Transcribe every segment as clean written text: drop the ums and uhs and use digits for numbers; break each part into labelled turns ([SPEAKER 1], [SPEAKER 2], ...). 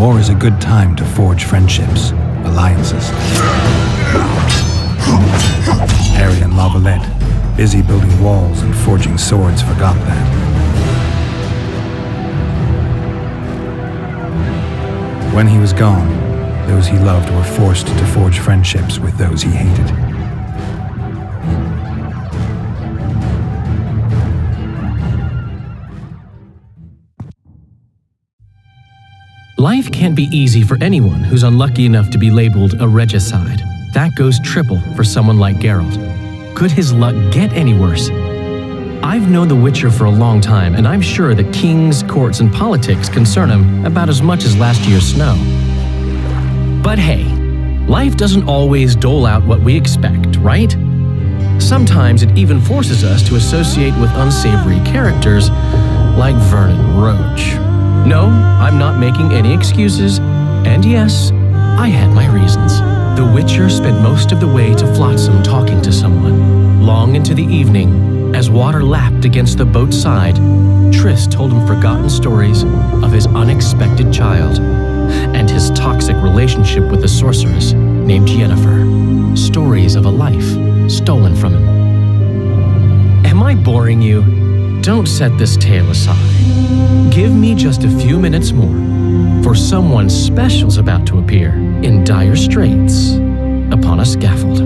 [SPEAKER 1] War is a good time to forge friendships, alliances. Harry and Lavalette, busy building walls and forging swords, forgot that. When he was gone, those he loved were forced to forge friendships with those he hated.
[SPEAKER 2] Life can't be easy for anyone who's unlucky enough to be labeled a regicide. That goes triple for someone like Geralt. Could his luck get any worse? I've known The Witcher for a long time, and I'm sure that kings, courts, and politics concern him about as much as last year's snow. But hey, life doesn't always dole out what we expect, right? Sometimes it even forces us to associate with unsavory characters like Vernon Roach. No, I'm not making any excuses, and yes, I had my reasons. The Witcher spent most of the way to Flotsam talking to someone. Long into the evening, as water lapped against the boat's side, Triss told him forgotten stories of his unexpected child and his toxic relationship with a sorceress named Yennefer. Stories of a life stolen from him. Am I boring you? Don't set this tale aside. Give me just a few minutes more, for someone special's about to appear in dire straits upon a scaffold.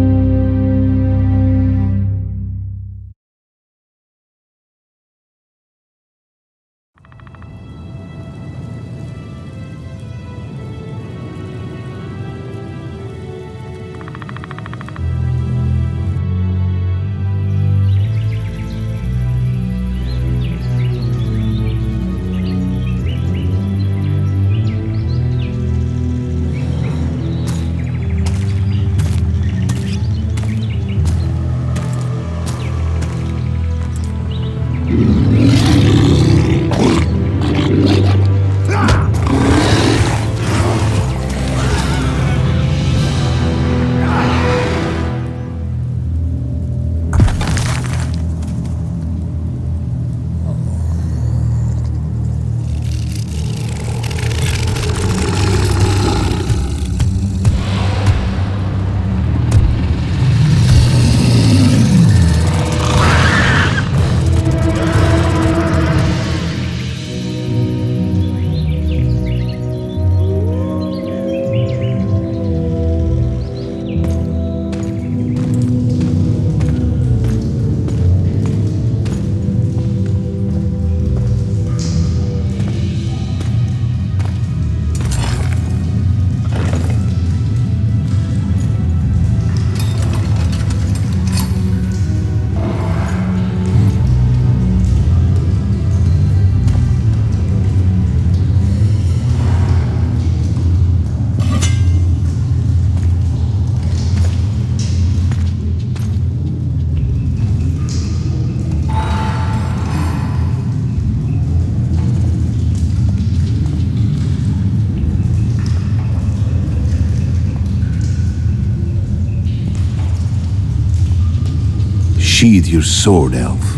[SPEAKER 3] Sheathe your sword, elf.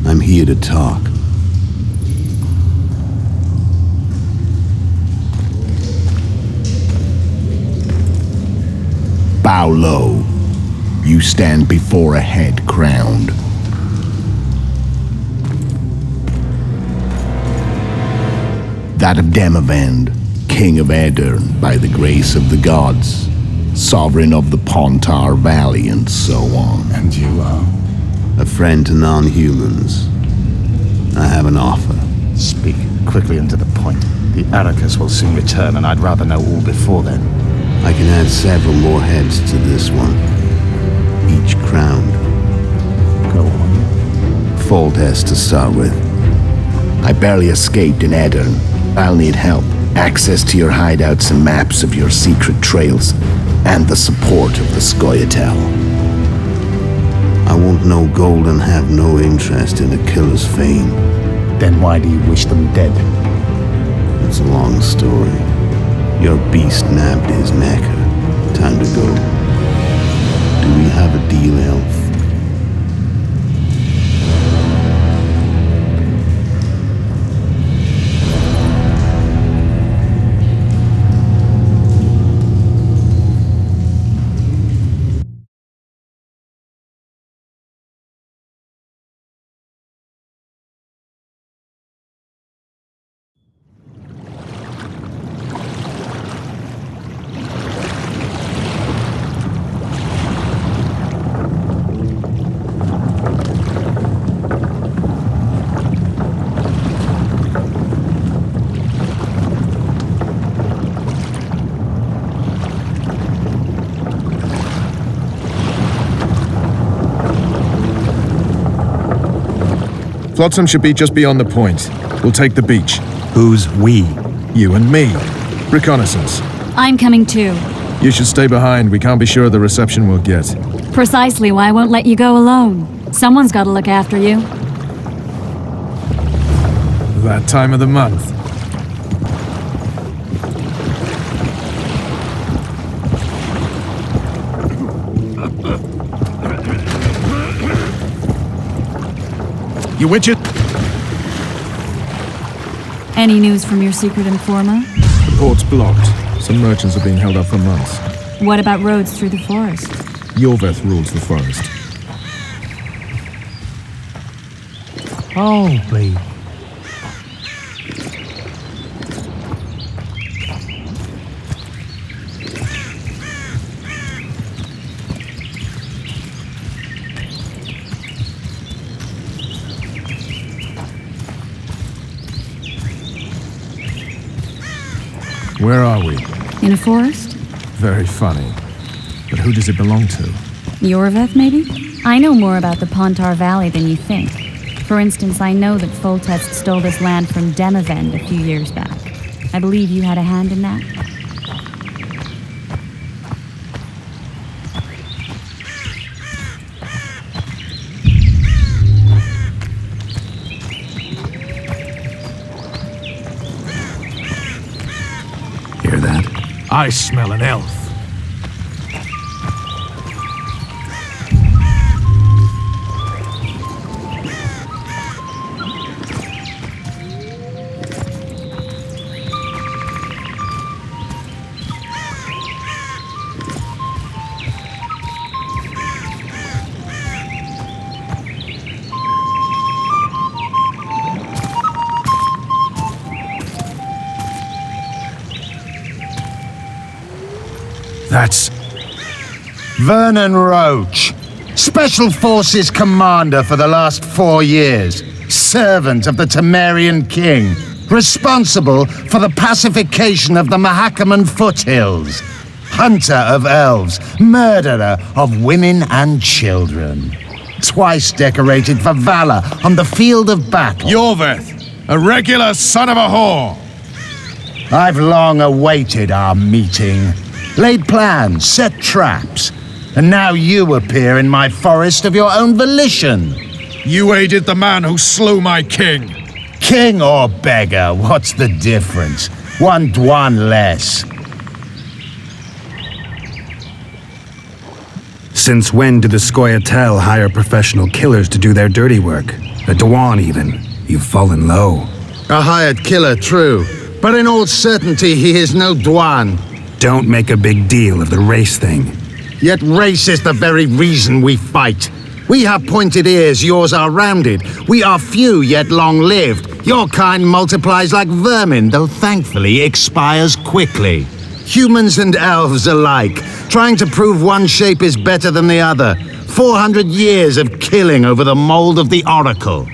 [SPEAKER 3] I'm here to talk. Bow low. You stand before a head crowned. That of Demavend, King of Aedirn by the grace of the gods, sovereign of the Pontar Valley, and so on.
[SPEAKER 4] And you are?
[SPEAKER 3] A friend to non-humans. I have an offer.
[SPEAKER 4] Speak quickly and to the point. The Arrakis will soon return, and I'd rather know all before then.
[SPEAKER 3] I can add several more heads to this one, each crowned.
[SPEAKER 4] Go on.
[SPEAKER 3] Foltest to start with. I barely escaped in Aedirn. I'll need help. Access to your hideouts and maps of your secret trails, and the support of the Scoia'tael. I want no gold and have no interest in a killer's fame.
[SPEAKER 4] Then why do you wish them dead?
[SPEAKER 3] It's a long story. Your beast nabbed his neck. Time to go. Do we have a deal, elf?
[SPEAKER 5] Flotsam should be just beyond the point. We'll take the beach.
[SPEAKER 1] Who's we?
[SPEAKER 5] You and me. Reconnaissance.
[SPEAKER 6] I'm coming too.
[SPEAKER 5] You should stay behind. We can't be sure of the reception we'll get.
[SPEAKER 6] Precisely why I won't let you go alone. Someone's got to look after you.
[SPEAKER 5] That time of the month. You widget?
[SPEAKER 6] Any news from your secret informer?
[SPEAKER 5] The port's blocked. Some merchants are being held up for months.
[SPEAKER 6] What about roads through the forest?
[SPEAKER 5] Yorveth rules the forest.
[SPEAKER 1] Oh, please.
[SPEAKER 5] Where are we?
[SPEAKER 6] In a forest?
[SPEAKER 5] Very funny. But who does it belong to?
[SPEAKER 6] Yorveth, maybe? I know more about the Pontar Valley than you think. For instance, I know that Foltest stole this land from Demavend a few years back. I believe you had a hand in that.
[SPEAKER 1] Hear that?
[SPEAKER 5] I smell an elf. That's
[SPEAKER 4] Vernon Roach, Special Forces Commander for the last 4 years, servant of the Temerian King, responsible for the pacification of the Mahakaman foothills, hunter of elves, murderer of women and children. Twice decorated for valor on the field of battle.
[SPEAKER 5] Yorveth, a regular son of a whore.
[SPEAKER 4] I've long awaited our meeting. Laid plans, set traps, and now you appear in my forest of your own volition.
[SPEAKER 5] You aided the man who slew my king.
[SPEAKER 4] King or beggar, what's the difference? One Dwan less.
[SPEAKER 1] Since when do the Scoia'tael hire professional killers to do their dirty work? A Dwan, even. You've fallen low.
[SPEAKER 4] A hired killer, true. But in all certainty, he is no Dwan.
[SPEAKER 1] Don't make a big deal of the race thing.
[SPEAKER 4] Yet race is the very reason we fight. We have pointed ears, yours are rounded. We are few, yet long-lived. Your kind multiplies like vermin, though thankfully expires quickly. Humans and elves alike, trying to prove one shape is better than the other. 400 years of killing over the mold of the Oracle.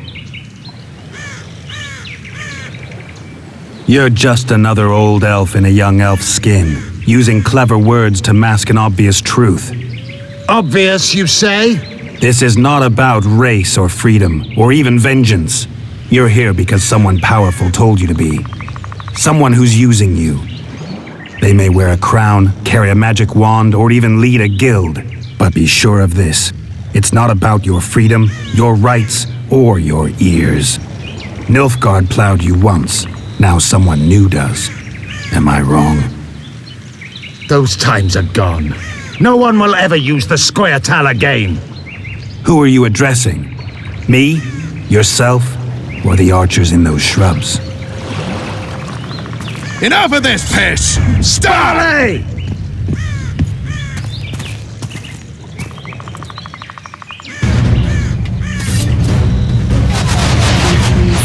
[SPEAKER 1] You're just another old elf in a young elf's skin, using clever words to mask an obvious truth.
[SPEAKER 4] Obvious, you say?
[SPEAKER 1] This is not about race or freedom, or even vengeance. You're here because someone powerful told you to be. Someone who's using you. They may wear a crown, carry a magic wand, or even lead a guild. But be sure of this. It's not about your freedom, your rights, or your ears. Nilfgaard plowed you once. Now someone new does. Am I wrong?
[SPEAKER 4] Those times are gone. No one will ever use the Scoia'tael again.
[SPEAKER 1] Who are you addressing? Me? Yourself? Or the archers in those shrubs?
[SPEAKER 5] Enough of this piss!
[SPEAKER 4] Starley!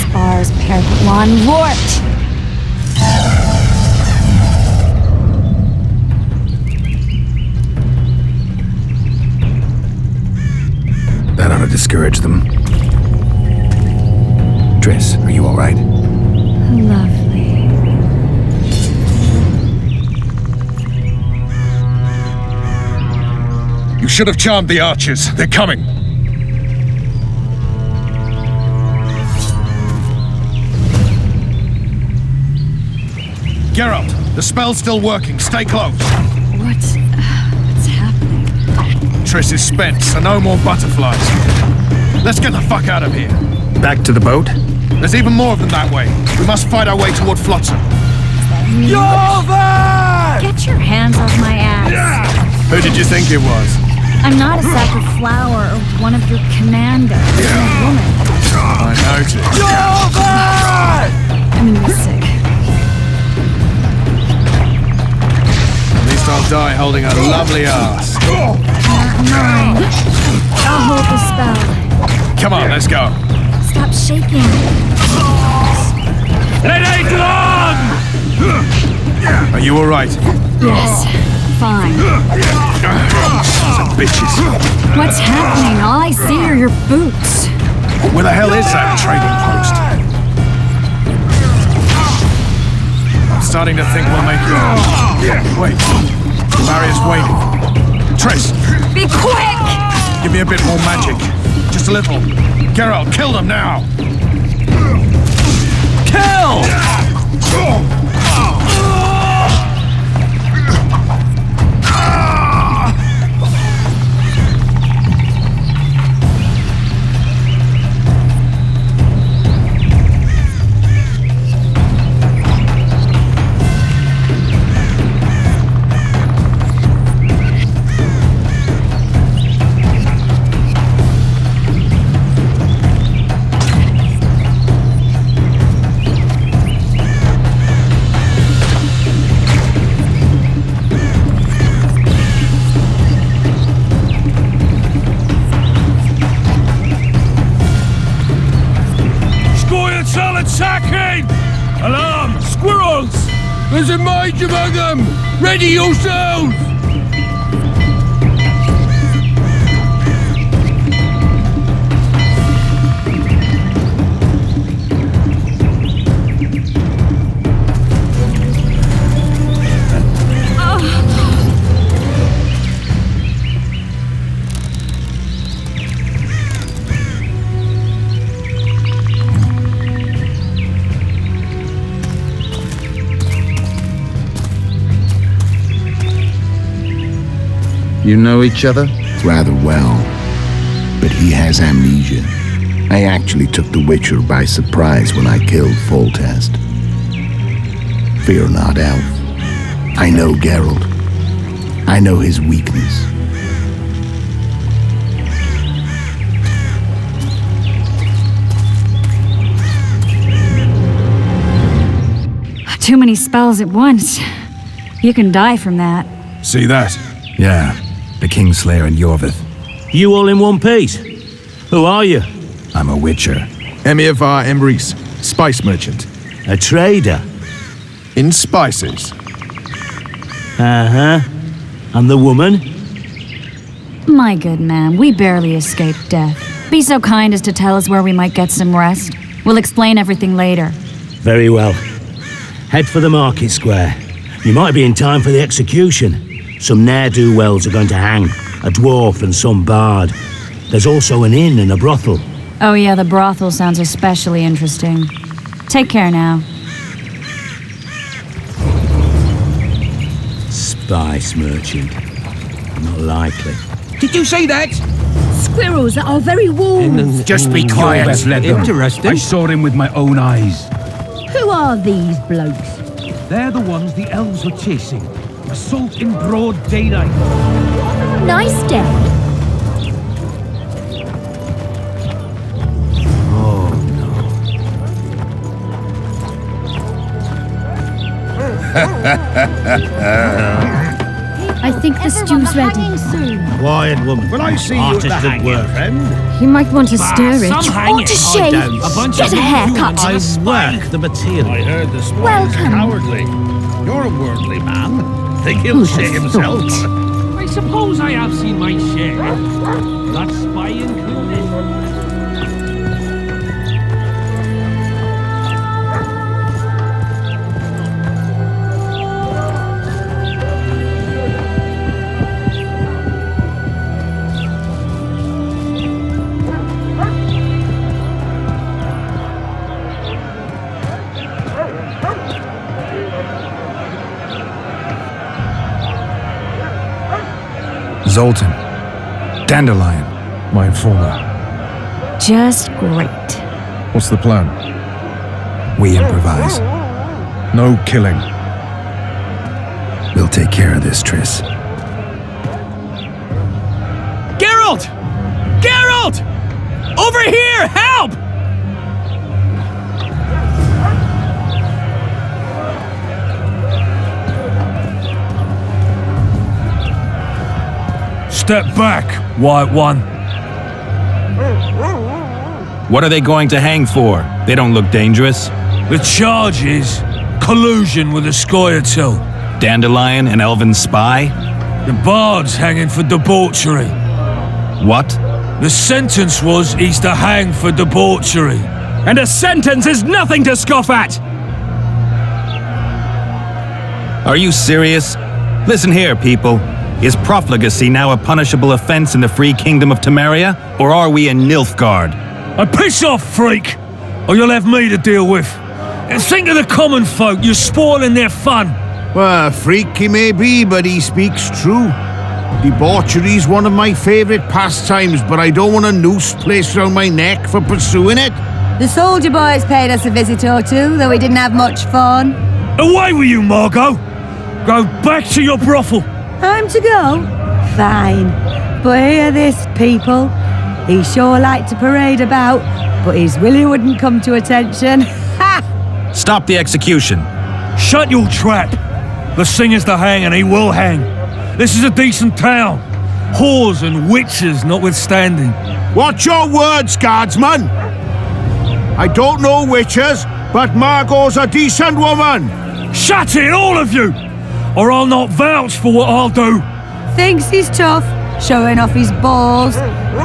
[SPEAKER 6] Spars Perplan warped!
[SPEAKER 1] That ought to discourage them. Triss, are you all right?
[SPEAKER 6] Lovely.
[SPEAKER 5] You should have charmed the archers. They're coming. Geralt, the spell's still working. Stay close.
[SPEAKER 6] What's happening?
[SPEAKER 5] Triss is spent, so no more butterflies. Let's get the fuck out of here.
[SPEAKER 1] Back to the boat?
[SPEAKER 5] There's even more of them that way. We must fight our way toward Flotsam.
[SPEAKER 6] Get your hands off my ass.
[SPEAKER 5] Who did you think it was?
[SPEAKER 6] I'm not a sack of flour or one of your commandos. I'm a woman.
[SPEAKER 5] I noticed.
[SPEAKER 6] I mean, you're sick.
[SPEAKER 5] At least I'll die holding a lovely ass.
[SPEAKER 6] Not mine. I'll hold the spell.
[SPEAKER 5] Come on, let's go.
[SPEAKER 6] Stop shaking.
[SPEAKER 5] It ain't long! Are you alright?
[SPEAKER 6] Yes, fine.
[SPEAKER 5] Sons of bitches.
[SPEAKER 6] What's happening? All I see are your boots.
[SPEAKER 5] Where the hell is that trading post? I'm starting to think we'll make it. Wait, the barrier's waiting. Triss,
[SPEAKER 6] Be quick!
[SPEAKER 5] give me a bit more magic. Just a little. Geralt, kill them now! Kill! Attacking! Alarm! Squirrels! There's a mage among them! Ready yourselves!
[SPEAKER 4] You know each other?
[SPEAKER 3] Rather well, but he has amnesia. I actually took the Witcher by surprise when I killed Foltest. Fear not, Elf. I know Geralt. I know his weakness.
[SPEAKER 6] Too many spells at once. You can die from that.
[SPEAKER 5] See that?
[SPEAKER 1] Yeah, the Kingslayer and Yorvith.
[SPEAKER 7] You all in one piece? Who are you?
[SPEAKER 1] I'm a witcher.
[SPEAKER 5] Emiavar Emrys, spice merchant.
[SPEAKER 7] A trader?
[SPEAKER 5] In spices.
[SPEAKER 7] Uh-huh. And the woman?
[SPEAKER 6] My good man, we barely escaped death. Be so kind as to tell us where we might get some rest. We'll explain everything later.
[SPEAKER 7] Very well. Head for the market square. You might be in time for the execution. Some ne'er-do-wells are going to hang. A dwarf and some bard. There's also an inn and a brothel.
[SPEAKER 6] Oh yeah, the brothel sounds especially interesting. Take care now.
[SPEAKER 7] Spice merchant. Not likely.
[SPEAKER 8] Did you see that?
[SPEAKER 9] Squirrels that are very warm.
[SPEAKER 8] Just be quiet. Interesting.
[SPEAKER 10] I saw him with my own eyes.
[SPEAKER 9] Who are these blokes?
[SPEAKER 10] They're the ones the elves were chasing. Assault in broad daylight.
[SPEAKER 9] Nice day. I think the stew's ready.
[SPEAKER 7] Quiet woman.
[SPEAKER 8] Will I see you at the hanging, friend?
[SPEAKER 9] You might want to stir it. Or to shave. Get a haircut.
[SPEAKER 7] I work the material.
[SPEAKER 8] I heard the spoil's
[SPEAKER 9] Welcome.
[SPEAKER 8] cowardly. You're a worldly man. Think he'll shit himself?
[SPEAKER 10] I suppose I have seen my share. That spy included.
[SPEAKER 1] Zoltan. Dandelion.
[SPEAKER 5] My informer.
[SPEAKER 9] Just great.
[SPEAKER 5] What's the plan?
[SPEAKER 1] We improvise.
[SPEAKER 5] No killing.
[SPEAKER 1] We'll take care of this, Triss.
[SPEAKER 2] Geralt! Geralt! Over here! Help!
[SPEAKER 10] Step back, White One.
[SPEAKER 1] What are they going to hang for? They don't look dangerous.
[SPEAKER 10] The charge is collusion with the Scoia'tael.
[SPEAKER 1] Dandelion, an elven spy?
[SPEAKER 10] The bard's hanging for debauchery.
[SPEAKER 1] What?
[SPEAKER 10] The sentence was he's to hang for debauchery.
[SPEAKER 2] And a sentence is nothing to scoff at!
[SPEAKER 1] Are you serious? Listen here, people. Is profligacy now a punishable offense in the free kingdom of Temeria? Or are we in Nilfgaard?
[SPEAKER 10] And piss off, freak! Or you'll have me to deal with. And think of the common folk, you're spoiling their fun.
[SPEAKER 8] Well, a freak he may be, but he speaks true. Debauchery's one of my favourite pastimes, but I don't want a noose placed around my neck for pursuing it.
[SPEAKER 9] The soldier boys paid us a visit or two, though we didn't have much fun.
[SPEAKER 10] Away with you, Margot! Go back to your brothel.
[SPEAKER 9] Time to go? Fine. But hear this, people. He sure liked to parade about, but his Willie wouldn't come to attention. Ha!
[SPEAKER 1] Stop the execution.
[SPEAKER 10] Shut your trap. The singer's to hang and he will hang. This is a decent town. Whores and witches notwithstanding.
[SPEAKER 8] Watch your words, guardsman! I don't know witches, but Margot's a decent woman!
[SPEAKER 10] Shut it, all of you! Or I'll not vouch for what I'll do.
[SPEAKER 9] Thinks he's tough, showing off his balls.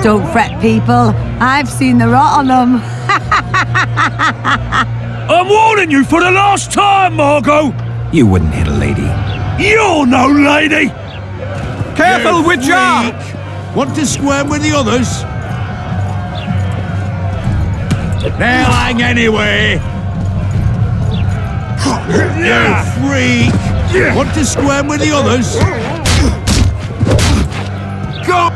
[SPEAKER 9] Don't fret, people. I've seen the rot on them.
[SPEAKER 10] I'm warning you for the last time, Margot!
[SPEAKER 1] You wouldn't hit a lady.
[SPEAKER 10] You're no lady!
[SPEAKER 8] Careful, Witcher! Want to squirm with the others? They'll hang anyway! You freak! Want to squirm with the others? Go!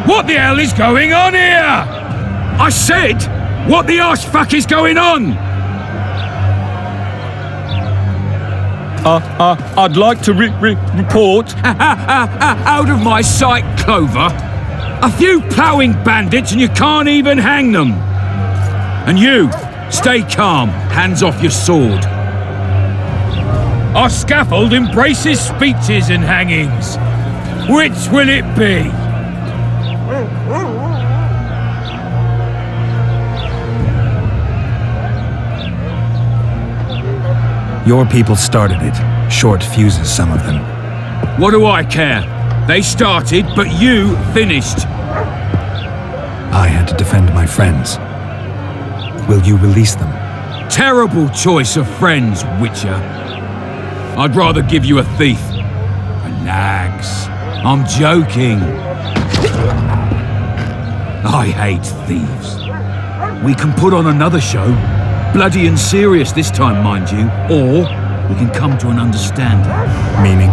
[SPEAKER 10] What the hell is going on here? I said, what the arse fuck is going on? I'd like to report. Out of my sight, Clover. A few ploughing bandits and you can't even hang them. And you, stay calm, hands off your sword. Our scaffold embraces speeches and hangings. Which will it be?
[SPEAKER 1] Your people started it. Short fuses, some of them.
[SPEAKER 10] What do I care? They started, but you finished.
[SPEAKER 1] I had to defend my friends. Will you release them?
[SPEAKER 10] Terrible choice of friends, Witcher. I'd rather give you a thief. Relax. I'm joking. I hate thieves. We can put on another show. Bloody and serious this time, mind you. Or we can come to an understanding.
[SPEAKER 1] Meaning?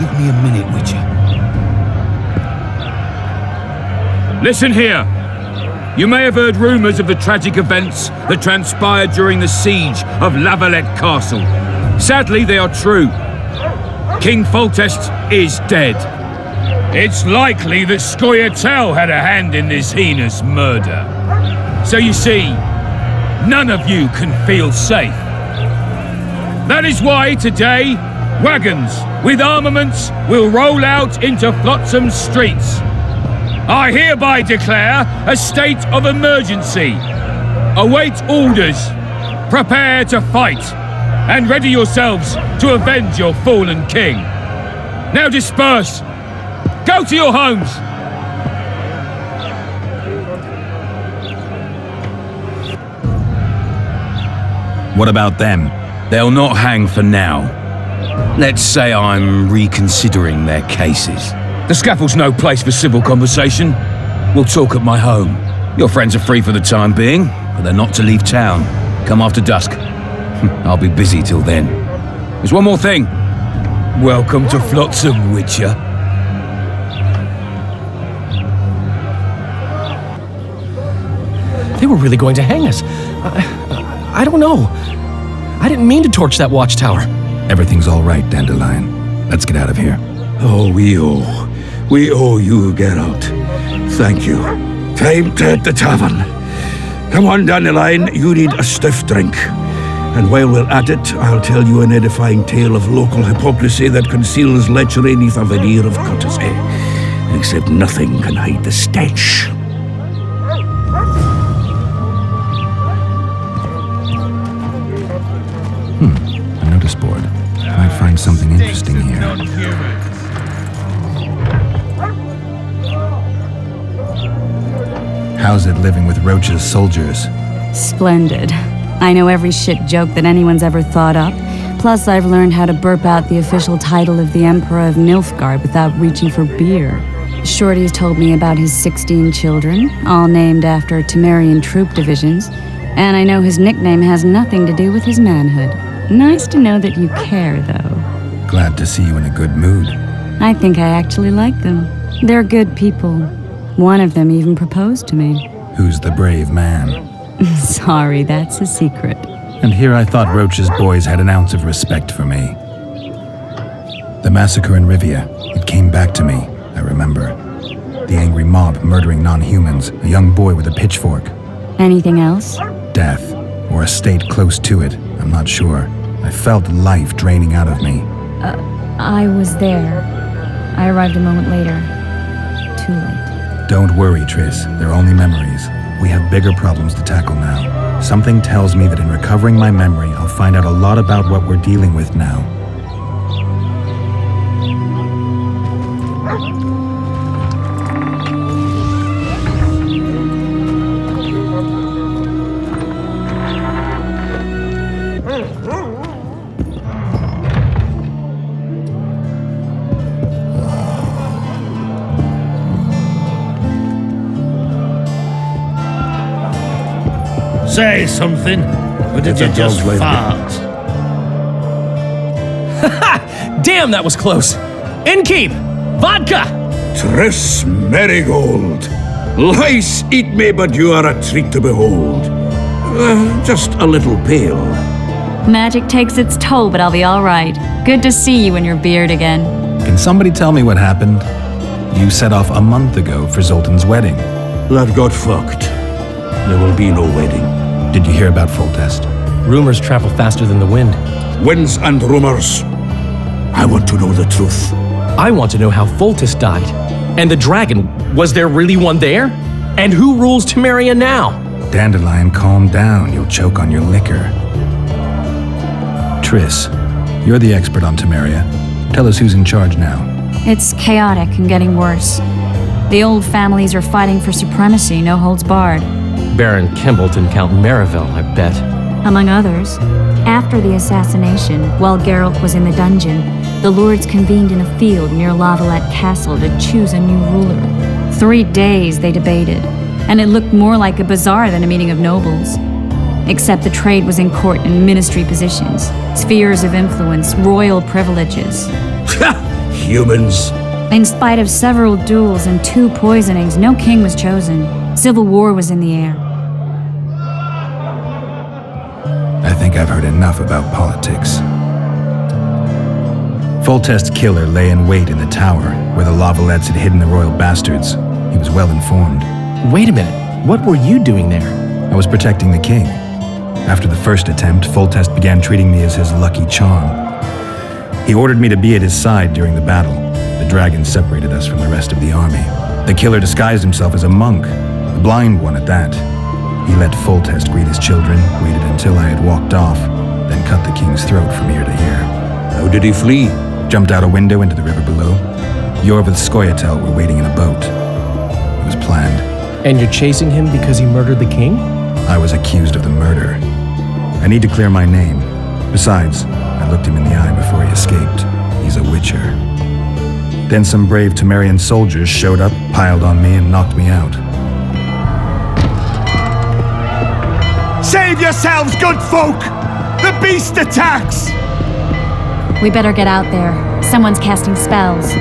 [SPEAKER 10] Give me a minute, Witcher. Listen here. You may have heard rumours of the tragic events that transpired during the siege of Lavalette Castle. Sadly, they are true. King Foltest is dead. It's likely that Scoia'tael had a hand in this heinous murder. So you see, none of you can feel safe. That is why today, wagons with armaments will roll out into Flotsam's streets. I hereby declare a state of emergency. Await orders. Prepare to fight. And ready yourselves to avenge your fallen king. Now disperse. Go to your homes.
[SPEAKER 1] What about them?
[SPEAKER 10] They'll not hang for now. Let's say I'm reconsidering their cases. The scaffold's no place for civil conversation. We'll talk at my home. Your friends are free for the time being, but they're not to leave town. Come after dusk. I'll be busy till then. There's one more thing. Welcome to Flotsam, Witcher.
[SPEAKER 2] They were really going to hang us. I don't know. I didn't mean to torch that watchtower.
[SPEAKER 1] Everything's all right, Dandelion. Let's get out of here.
[SPEAKER 11] Oh, we owe you, Geralt. Thank you. Time to hit the tavern. Come on, Dandelion, you need a stiff drink. And while we're at it, I'll tell you an edifying tale of local hypocrisy that conceals lechery neath a veneer of courtesy. Except nothing can hide the stench.
[SPEAKER 1] A notice board. Might find something interesting here. How's it living with Roach's soldiers?
[SPEAKER 6] Splendid. I know every shit joke that anyone's ever thought up. Plus, I've learned how to burp out the official title of the Emperor of Nilfgaard without reaching for beer. Shorty's told me about his 16 children, all named after Temerian troop divisions, and I know his nickname has nothing to do with his manhood. Nice to know that you care, though.
[SPEAKER 1] Glad to see you in a good mood.
[SPEAKER 6] I think I actually like them. They're good people. One of them even proposed to me.
[SPEAKER 1] Who's the brave man?
[SPEAKER 6] Sorry, that's a secret.
[SPEAKER 1] And here I thought Roach's boys had an ounce of respect for me. The massacre in Rivia, it came back to me, I remember. The angry mob murdering non-humans, a young boy with a pitchfork.
[SPEAKER 6] Anything else?
[SPEAKER 1] Death, or a state close to it, I'm not sure. I felt life draining out of me.
[SPEAKER 6] I was there. I arrived a moment later. Too late.
[SPEAKER 1] Don't worry, Triss. They're only memories. We have bigger problems to tackle now. Something tells me that in recovering my memory, I'll find out a lot about what we're dealing with now.
[SPEAKER 11] Say something, or did you just fart?
[SPEAKER 2] Damn, that was close. Innkeep! Vodka!
[SPEAKER 11] Triss Marigold. Lice eat me, but you are a treat to behold. Just a little pale.
[SPEAKER 6] Magic takes its toll, but I'll be all right. Good to see you in your beard again.
[SPEAKER 1] Can somebody tell me what happened? You set off a month ago for Zoltan's wedding.
[SPEAKER 11] That got fucked. There will be no wedding.
[SPEAKER 1] Did you hear about Foltest?
[SPEAKER 2] Rumors travel faster than the wind.
[SPEAKER 11] Winds and rumors. I want to know the truth.
[SPEAKER 2] I want to know how Foltest died. And the dragon, was there really one there? And who rules Temeria now?
[SPEAKER 1] Dandelion, calm down. You'll choke on your liquor. Triss, you're the expert on Temeria. Tell us who's in charge now.
[SPEAKER 6] It's chaotic and getting worse. The old families are fighting for supremacy, no holds barred.
[SPEAKER 2] Baron Kimbalt and Count Merivale, I bet.
[SPEAKER 6] Among others. After the assassination, while Geralt was in the dungeon, the lords convened in a field near Lavalette Castle to choose a new ruler. 3 days they debated, and it looked more like a bazaar than a meeting of nobles. Except the trade was in court and ministry positions, spheres of influence, royal privileges.
[SPEAKER 11] Humans.
[SPEAKER 6] In spite of several duels and 2 poisonings, no king was chosen. Civil war was in the air.
[SPEAKER 1] I think I've heard enough about politics. Foltest's killer lay in wait in the tower, where the Lavalettes had hidden the royal bastards. He was well informed.
[SPEAKER 2] Wait a minute, what were you doing there?
[SPEAKER 1] I was protecting the king. After the first attempt, Foltest began treating me as his lucky charm. He ordered me to be at his side during the battle. The dragon separated us from the rest of the army. The killer disguised himself as a monk, a blind one at that. He let Foltest greet his children, waited until I had walked off, then cut the king's throat from ear to ear.
[SPEAKER 11] How did he flee?
[SPEAKER 1] Jumped out a window into the river below. Yorv with Skoyatel were waiting in a boat. It was planned.
[SPEAKER 2] And you're chasing him because he murdered the king?
[SPEAKER 1] I was accused of the murder. I need to clear my name. Besides, I looked him in the eye before he escaped. He's a witcher. Then some brave Temerian soldiers showed up, piled on me, and knocked me out.
[SPEAKER 12] Save yourselves, good folk! The beast attacks!
[SPEAKER 6] We better get out there. Someone's casting spells.